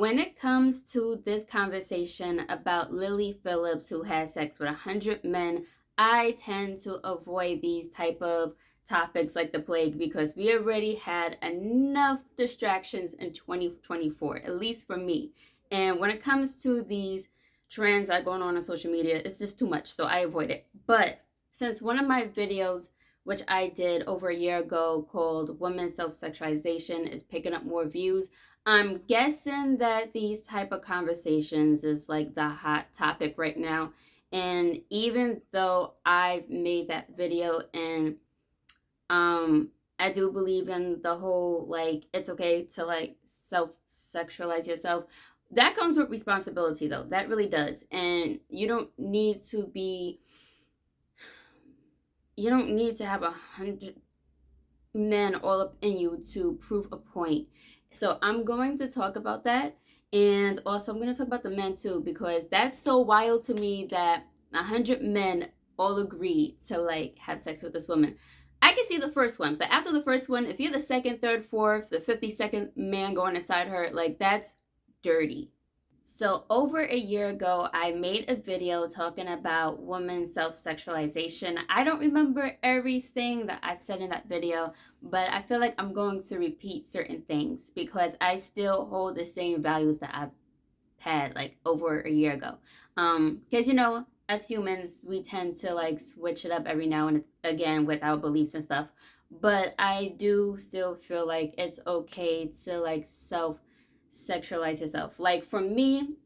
when it comes to this conversation about Lily Phillips who had sex with 100 men, I tend to avoid these type of topics like the plague because we already had enough distractions in 2024, at least for me. And when it comes to these trends that are going on social media, it's just too much, so I avoid it. But since one of my videos, which I did over a year ago, called Women's Self-Sexualization, is picking up more views, I'm guessing that these type of conversations is like the hot topic right now. And even though I've made that video and I do believe in the whole like it's okay to like self sexualize yourself. That comes with responsibility though. That really does. And you don't need to have 100 men all up in you to prove a point. So I'm going to talk about that. And also I'm going to talk about the men too, because that's so wild to me that 100 men all agree to like have sex with this woman. I can see the first one, but after the first one, if you're the second, third, fourth, the 52nd man going inside her, like that's dirty. So over a year ago, I made a video talking about women's self-sexualization. I don't remember everything that I've said in that video, but I feel like I'm going to repeat certain things because I still hold the same values that I've had like over a year ago. Because as humans, we tend to like switch it up every now and again with our beliefs and stuff. But I do still feel like it's okay to like sexualize yourself. Like for me,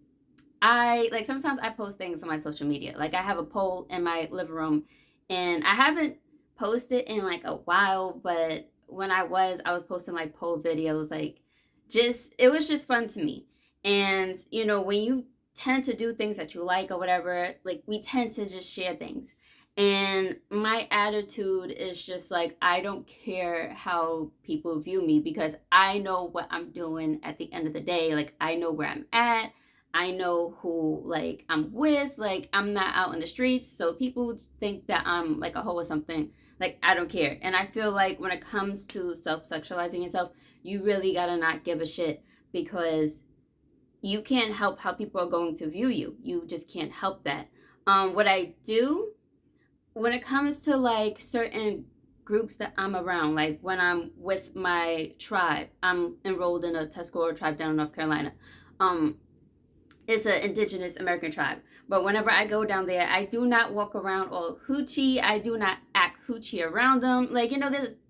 I like sometimes I post things on my social media. Like I have a poll in my living room and I haven't posted in like a while, but when I was posting like poll videos, like just it was just fun to me. And when you tend to do things that you like or whatever, like we tend to just share things. And my attitude is just like, I don't care how people view me because I know what I'm doing at the end of the day. Like, I know where I'm at. I know who, like, I'm with. Like, I'm not out in the streets. So people think that I'm, like, a hoe or something. Like, I don't care. And I feel like when it comes to self-sexualizing yourself, you really gotta not give a shit because you can't help how people are going to view you. You just can't help that. What I do when it comes to like certain groups that I'm around, like when I'm with my tribe, I'm enrolled in a Tuscarora tribe down in North Carolina. Um, it's an indigenous American tribe. But whenever I go down there, I do not walk around all hoochie. I do not act hoochie around them. Like,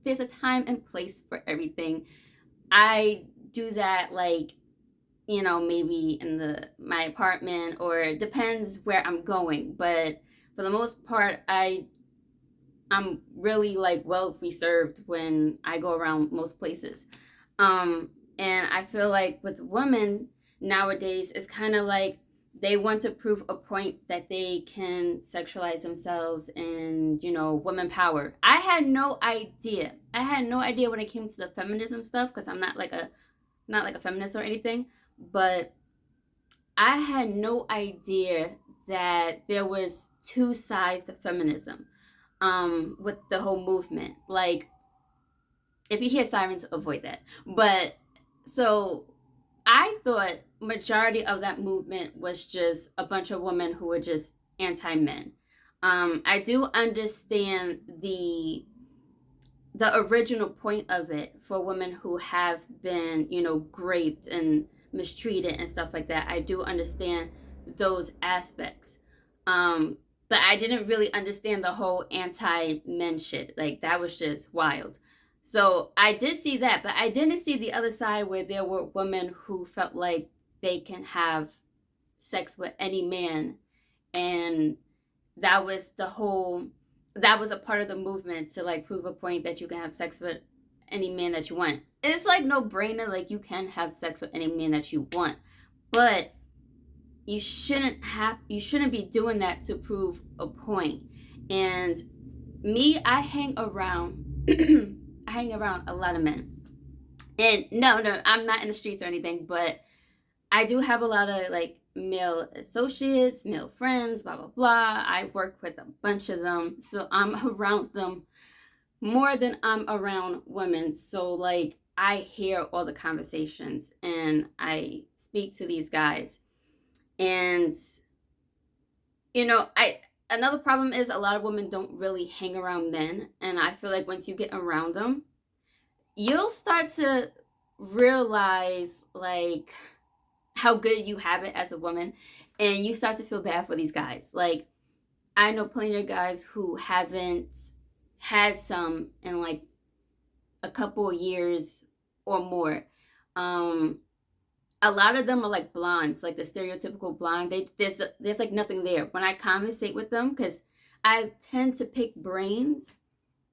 there's a time and place for everything. I do that like, maybe in my apartment or it depends where I'm going. But for the most part, I'm really like well reserved when I go around most places. And I feel like with women nowadays, it's kind of like they want to prove a point that they can sexualize themselves and, women power. I had no idea. I had no idea when it came to the feminism stuff because I'm not like a feminist or anything, but I had no idea that there was two sides to feminism with the whole movement. Like, if you hear sirens, avoid that. But so I thought majority of that movement was just a bunch of women who were just anti-men. I do understand the original point of it for women who have been, raped and mistreated and stuff like that. I do understand those aspects. But I didn't really understand the whole anti-men shit. Like that was just wild. So I did see that, but I didn't see the other side where there were women who felt like they can have sex with any man, and that was that was a part of the movement to like prove a point that you can have sex with any man that you want. It's like no brainer, like you can have sex with any man that you want, but you shouldn't be doing that to prove a point. And me, I hang around I hang around a lot of men. And no, I'm not in the streets or anything, but I do have a lot of like male associates, male friends, blah blah blah. I work with a bunch of them, so I'm around them more than I'm around women. So like I hear all the conversations and I speak to these guys. And I another problem is a lot of women don't really hang around men, and I feel like once you get around them, you'll start to realize like how good you have it as a woman, and you start to feel bad for these guys. Like I know plenty of guys who haven't had some in like a couple of years or more. Um, a lot of them are like blondes, like the stereotypical blonde. There's like nothing there. When I conversate with them, because I tend to pick brains,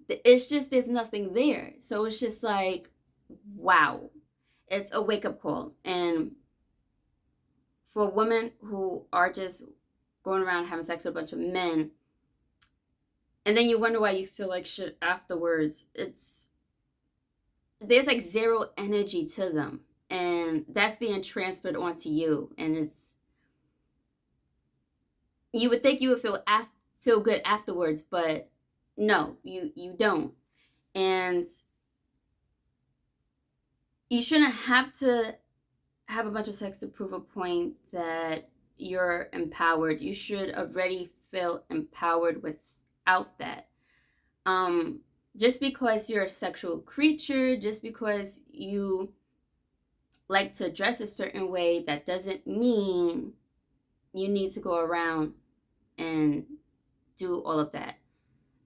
it's just there's nothing there. So it's just like, wow, it's a wake up call. And for women who are just going around having sex with a bunch of men, and then you wonder why you feel like shit afterwards. There's like zero energy to them, and that's being transferred onto you, and you would think you would feel good afterwards, but no, you don't. And you shouldn't have to have a bunch of sex to prove a point that you're empowered. You should already feel empowered without that. Just because you're a sexual creature, just because you like to dress a certain way, that doesn't mean you need to go around and do all of that.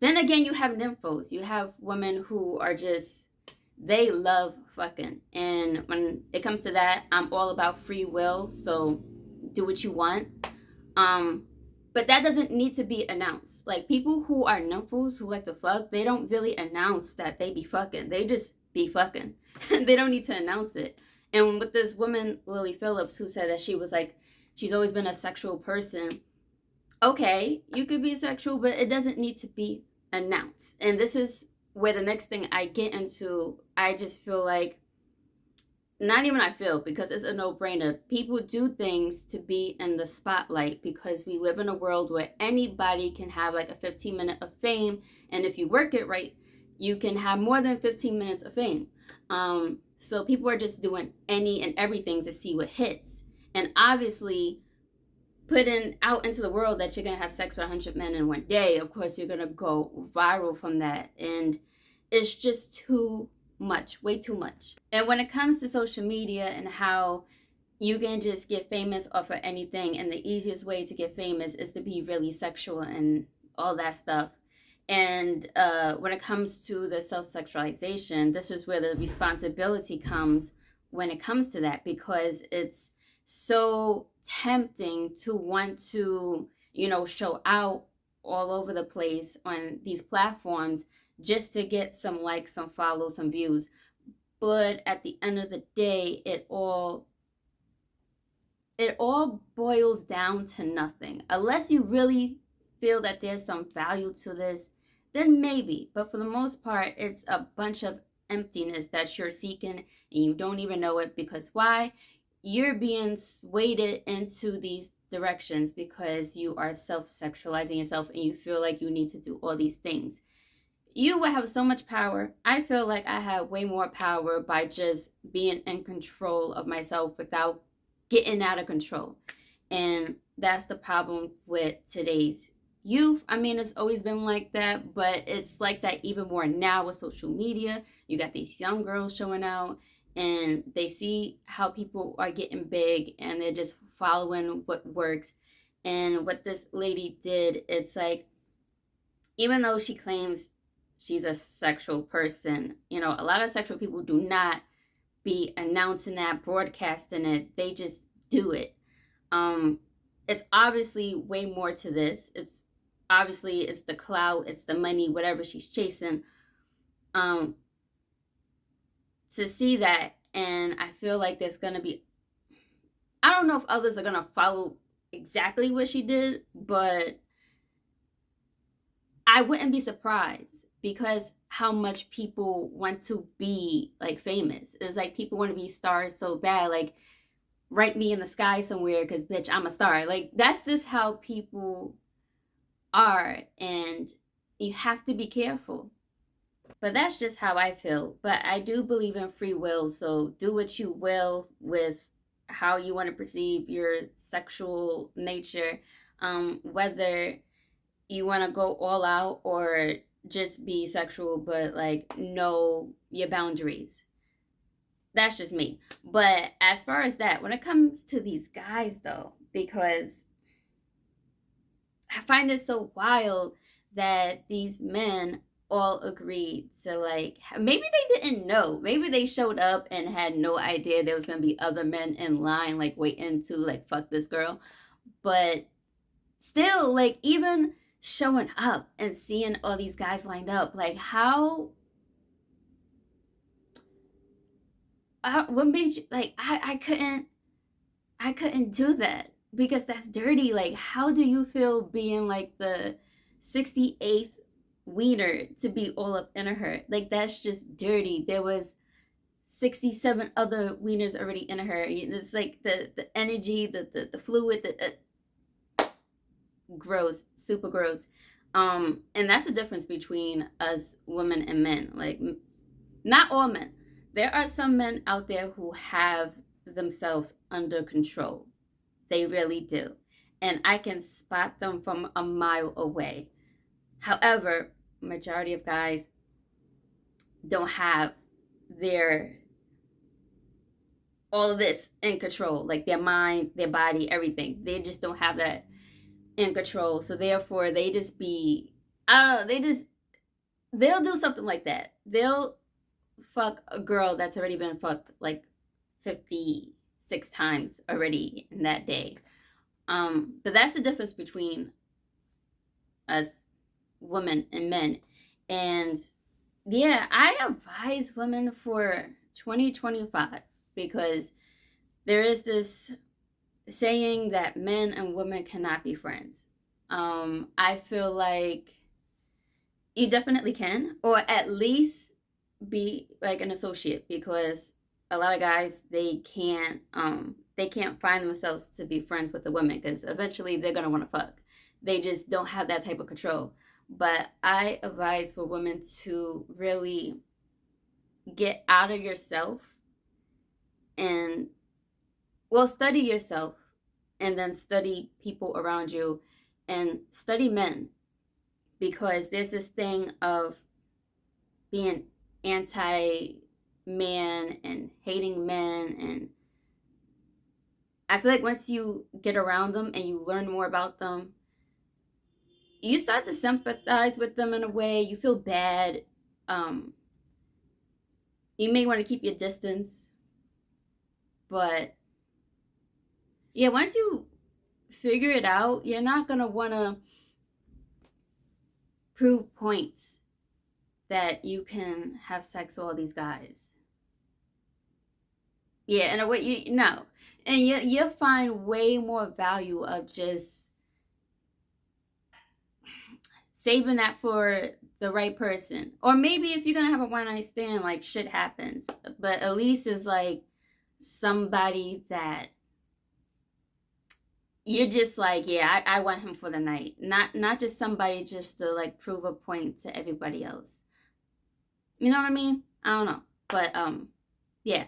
Then again, you have nymphos. You have women who are just, they love fucking. And when it comes to that, I'm all about free will. So do what you want. But that doesn't need to be announced. Like people who are nymphos who like to fuck, they don't really announce that they be fucking. They just be fucking. They don't need to announce it. And with this woman, Lily Phillips, who said that she was like, she's always been a sexual person. Okay, you could be sexual, but it doesn't need to be announced. And this is where the next thing I get into, I just feel like, not even I feel, because it's a no-brainer. People do things to be in the spotlight because we live in a world where anybody can have like a 15-minute of fame. And if you work it right, you can have more than 15 minutes of fame. So people are just doing any and everything to see what hits. And obviously, putting out into the world that you're going to have sex with 100 men in one day, of course, you're going to go viral from that. And it's just too much, way too much. And when it comes to social media and how you can just get famous off of anything, and the easiest way to get famous is to be really sexual and all that stuff. And when it comes to the self-sexualization, this is where the responsibility comes when it comes to that, because it's so tempting to want to, show out all over the place on these platforms just to get some likes, some follows, some views. But at the end of the day, it all boils down to nothing. Unless you really feel that there's some value to this, then maybe. But for the most part, it's a bunch of emptiness that you're seeking and you don't even know it, because why? You're being swayed into these directions because you are self-sexualizing yourself and you feel like you need to do all these things. You would have so much power. I feel like I have way more power by just being in control of myself without getting out of control. And that's the problem with today's youth. I mean, it's always been like that, but it's like that even more now with social media. You got these young girls showing out and they see how people are getting big and they're just following what works. And what this lady did, it's like, even though she claims she's a sexual person, a lot of sexual people do not be announcing that, broadcasting it. They just do it. It's obviously way more to this. It's the clout, it's the money, whatever she's chasing. To see that, and I feel like there's gonna be, I don't know if others are gonna follow exactly what she did, but I wouldn't be surprised, because how much people want to be like famous. It's like people want to be stars so bad, like write me in the sky somewhere because bitch, I'm a star. Like that's just how people are, and you have to be careful. But that's just how I feel. But I do believe in free will, so do what you will with how you want to perceive your sexual nature, whether you want to go all out or just be sexual, but like know your boundaries. That's just me. But as far as that, when it comes to these guys, though, because I find it so wild that these men all agreed to, like, maybe they didn't know. Maybe they showed up and had no idea there was going to be other men in line, like, waiting to, like, fuck this girl. But still, like, even showing up and seeing all these guys lined up, like, what made you, like, I couldn't do that because that's dirty. Like, how do you feel being like the 68th wiener to be all up in her? Like, that's just dirty. There was 67 other wieners already in her. It's like the energy, the fluid, gross, super gross. And that's the difference between us women and men. Like, not all men. There are some men out there who have themselves under control. They really do. And I can spot them from a mile away. However, majority of guys don't have their all of this in control, like their mind, their body, everything. They just don't have that in control. So therefore they just be, I don't know, they'll do something like that. They'll fuck a girl that's already been fucked like 56 times already in that day. But that's the difference between us women and men. And yeah, I advise women for 2025 because there is this saying that men and women cannot be friends. I feel like you definitely can, or at least be like an associate, because a lot of guys they can't find themselves to be friends with the women because eventually they're gonna want to fuck. They just don't have that type of control. But I advise for women to really get out of yourself and, well, study yourself and then study people around you and study men, because there's this thing of being anti man and hating men. And I feel like once you get around them and you learn more about them, you start to sympathize with them in a way. You feel bad. um you may want to keep your distance, but yeah, once you figure it out, you're not going to want to prove points that you can have sex with all these guys. Yeah, in a way, you know, and you'll find way more value of just saving that for the right person. Or maybe if you're gonna have a one night stand, like, shit happens, but at least it's like somebody that you're just like, yeah, I want him for the night, not just somebody just to like prove a point to everybody else. You know what I mean? I don't know, but yeah.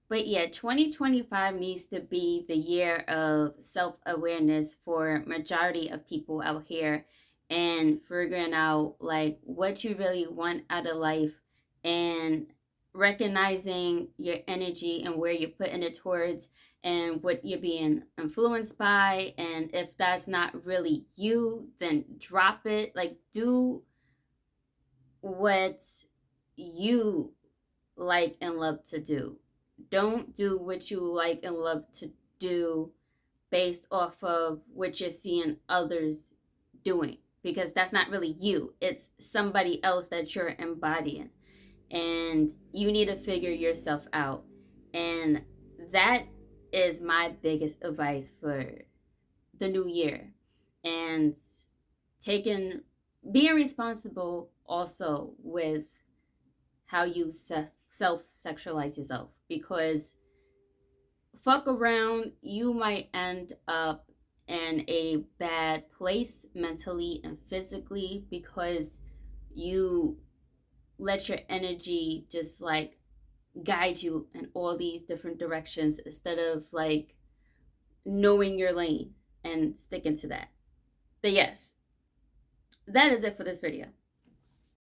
But yeah, 2025 needs to be the year of self-awareness for majority of people out here, and figuring out like what you really want out of life, and recognizing your energy and where you're putting it towards and what you're being influenced by. And if that's not really you, then drop it. Like, do what you like and love to do. Don't do what you like and love to do based off of what you're seeing others doing, because that's not really you. It's somebody else that you're embodying. And you need to figure yourself out. And that is my biggest advice for the new year. And taking being responsible also with how you self sexualize yourself, because fuck around, you might end up in a bad place mentally and physically because you let your energy just like guide you in all these different directions instead of like knowing your lane and sticking to that. But yes, that is it for this video.